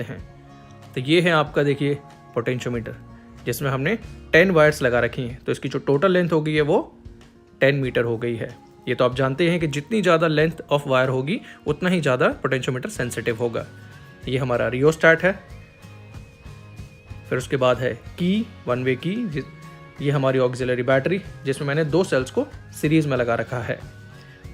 हैं। तो ये है आपका देखिए पोटेंशियोमीटर, जिसमें हमने 10 वायर्स लगा रखी हैं। तो इसकी जो टोटल लेंथ हो गई है वो 10 मीटर हो गई है। ये तो आप जानते हैं कि जितनी ज़्यादा लेंथ ऑफ वायर होगी उतना ही ज़्यादा पोटेंशियोमीटर सेंसिटिव होगा। ये हमारा रियोस्टैट है। फिर उसके बाद है की, 1 वे की। ये हमारी ऑक्सिलरी बैटरी, जिसमें मैंने 2 सेल्स को सीरीज़ में लगा रखा है।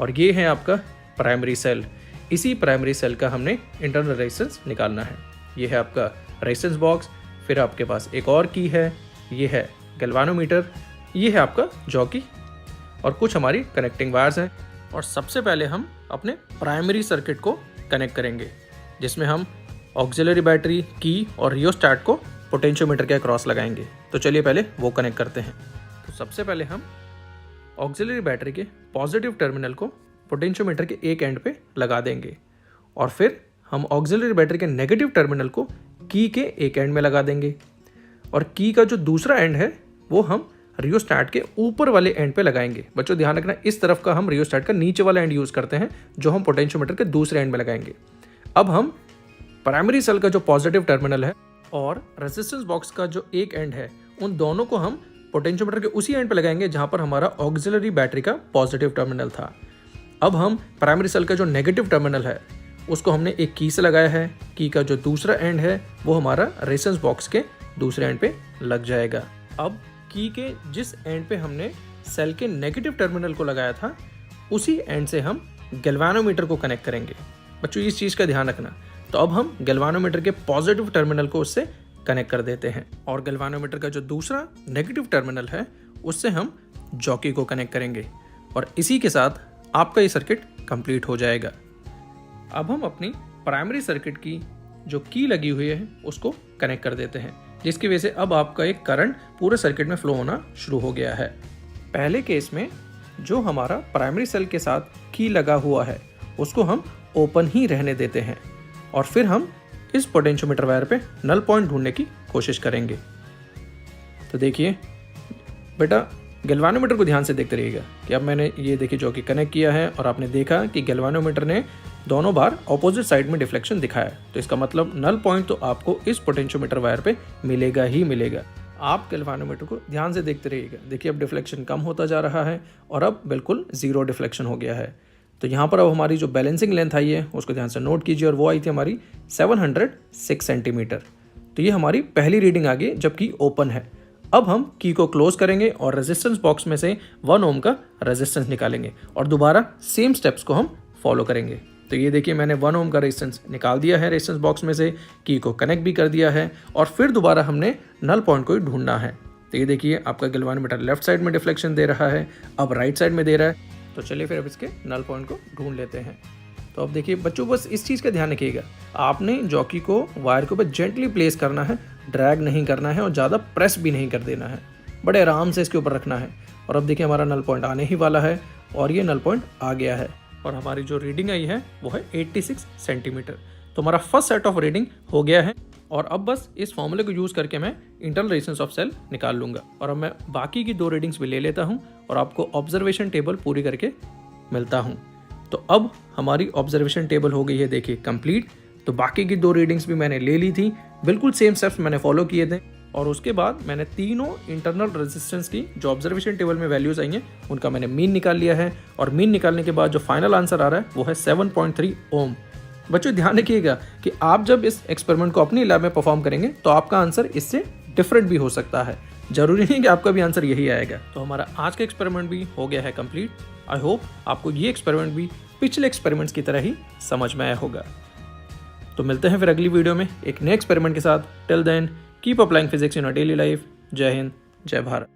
और ये है आपका प्राइमरी सेल। इसी प्राइमरी सेल का हमने इंटरनल रेजिस्टेंस निकालना है। ये है आपका रेजिस्टेंस बॉक्स। फिर आपके पास एक और की है, ये है गैल्वानोमीटर, ये है आपका जॉकी और कुछ हमारी कनेक्टिंग वायर्स हैं। और सबसे पहले हम अपने प्राइमरी सर्किट को कनेक्ट करेंगे, जिसमें हम ऑक्सिलरी बैटरी, की और रियोस्टैट को पोटेंशियोमीटर के अक्रॉस लगाएंगे। तो चलिए पहले वो कनेक्ट करते हैं। तो सबसे पहले हम ऑक्सिलरी बैटरी के पॉजिटिव टर्मिनल को पोटेंशियोमीटर के एक एंड पे लगा देंगे और फिर हम ऑक्सिलरी बैटरी के नेगेटिव टर्मिनल को की के एक एंड में लगा देंगे। और की का जो दूसरा एंड है वो हम रियोस्टैट के ऊपर वाले एंड पे लगाएंगे। बच्चों ध्यान रखना, इस तरफ का हम रियोस्टैट का नीचे वाला एंड यूज़ करते हैं, जो हम पोटेंशियोमीटर के दूसरे एंड में लगाएंगे। अब हम प्राइमरी सेल का जो पॉजिटिव टर्मिनल है और रेजिस्टेंस बॉक्स का जो एक एंड है, उन दोनों को हम पोटेंशियोमीटर के उसी एंड पे लगाएंगे जहां पर हमारा ऑक्सिलरी बैटरी का पॉजिटिव टर्मिनल था। अब हम प्राइमरी सेल का जो नेगेटिव टर्मिनल है उसको हमने एक की से लगाया है। की का जो दूसरा एंड है वो हमारा रेजिस्टेंस बॉक्स के दूसरे एंड पे लग जाएगा। अब की के जिस एंड पे हमने सेल के नेगेटिव टर्मिनल को लगाया था, उसी एंड से हम गैल्वानोमीटर को कनेक्ट करेंगे। बच्चों इस चीज़ का ध्यान रखना। तो अब हम गैल्वानोमीटर के पॉजिटिव टर्मिनल को उससे कनेक्ट कर देते हैं और गैल्वानोमीटर का जो दूसरा नेगेटिव टर्मिनल है उससे हम जॉकी को कनेक्ट करेंगे और इसी के साथ आपका ये सर्किट कंप्लीट हो जाएगा। अब हम अपनी प्राइमरी सर्किट की जो की लगी हुई है उसको कनेक्ट कर देते हैं, जिसकी वजह से अब आपका एक करंट पूरे सर्किट में फ्लो होना शुरू हो गया है। पहले केस में जो हमारा प्राइमरी सेल के साथ की लगा हुआ है उसको हम ओपन ही रहने देते हैं और फिर हम इस पोटेंशियोमीटर वायर पे नल पॉइंट ढूंढने की कोशिश करेंगे। तो देखिए बेटा, गैल्वानोमीटर को ध्यान से देखते रहिएगा कि अब मैंने ये देखिए जॉकी कनेक्ट किया है और आपने देखा कि गैल्वानोमीटर ने दोनों बार ऑपोजिट साइड में डिफ्लेक्शन दिखाया। तो इसका मतलब नल पॉइंट तो आपको इस पोटेंशियोमीटर वायर पे मिलेगा ही मिलेगा। आप गैल्वानोमीटर को ध्यान से देखते रहिएगा। देखिए अब डिफ्लेक्शन कम होता जा रहा है और अब बिल्कुल ज़ीरो डिफ्लेक्शन हो गया है। तो यहाँ पर अब हमारी जो बैलेंसिंग लेंथ आई है उसको ध्यान से नोट कीजिए और वो आई थी हमारी 706 सेंटीमीटर। तो ये हमारी पहली रीडिंग आ गई जबकि ओपन है। अब हम की को क्लोज करेंगे और रेजिस्टेंस बॉक्स में से 1 ओम का रेजिस्टेंस निकालेंगे और दोबारा सेम स्टेप्स को हम फॉलो करेंगे। तो ये देखिए मैंने 1 ओम का रेजिस्टेंस निकाल दिया है रेजिस्टेंस बॉक्स में से, की को कनेक्ट भी कर दिया है और फिर दोबारा हमने नल पॉइंट को ही ढूंढना है। तो ये देखिए आपका गैल्वानोमीटर लेफ्ट साइड में डिफ्लेक्शन दे रहा है, अब राइट साइड में दे रहा है। तो चलिए फिर अब इसके नल पॉइंट को ढूंढ लेते हैं। तो अब देखिए बच्चों, बस इस चीज़ का ध्यान रखिएगा, आपने जॉकी को वायर के ऊपर जेंटली प्लेस करना है, ड्रैग नहीं करना है और ज़्यादा प्रेस भी नहीं कर देना है, बड़े आराम से इसके ऊपर रखना है। और अब देखिए हमारा नल पॉइंट आने ही वाला है और ये नल पॉइंट आ गया है और हमारी जो रीडिंग आई है वो है 86 सेंटीमीटर। तो हमारा फर्स्ट सेट ऑफ रीडिंग हो गया है और अब बस इस फॉर्मूले को यूज़ करके मैं इंटरनल रेजिस्टेंस ऑफ सेल निकाल लूँगा। और अब मैं बाकी की 2 रीडिंग्स भी ले लेता हूँ और आपको ऑब्जर्वेशन टेबल पूरी करके मिलता हूँ। तो अब हमारी ऑब्जर्वेशन टेबल हो गई है देखिए कंप्लीट। तो बाकी की 2 रीडिंग्स भी मैंने ले ली थी, बिल्कुल सेम स्टेप्स मैंने फॉलो किए थे और उसके बाद मैंने तीनों इंटरनल रेजिस्टेंस की जो ऑब्जर्वेशन टेबल में वैल्यूज़ आई हैं उनका मैंने मीन निकाल लिया है और मीन निकालने के बाद जो फाइनल आंसर आ रहा है वो है 7.3 ओम। बच्चों ध्यान रखिएगा कि आप जब इस एक्सपेरिमेंट को अपनी लैब में परफॉर्म करेंगे तो आपका आंसर इससे डिफरेंट भी हो सकता है, जरूरी नहीं कि आपका भी आंसर यही आएगा। तो हमारा आज का एक्सपेरिमेंट भी हो गया है कंप्लीट। आई होप आपको ये एक्सपेरिमेंट भी पिछले एक्सपेरिमेंट्स की तरह ही समझ में आया होगा। तो मिलते हैं फिर अगली वीडियो में एक नए एक्सपेरिमेंट के साथ। Till then keep applying physics in your daily life. जय हिंद, जय भारत।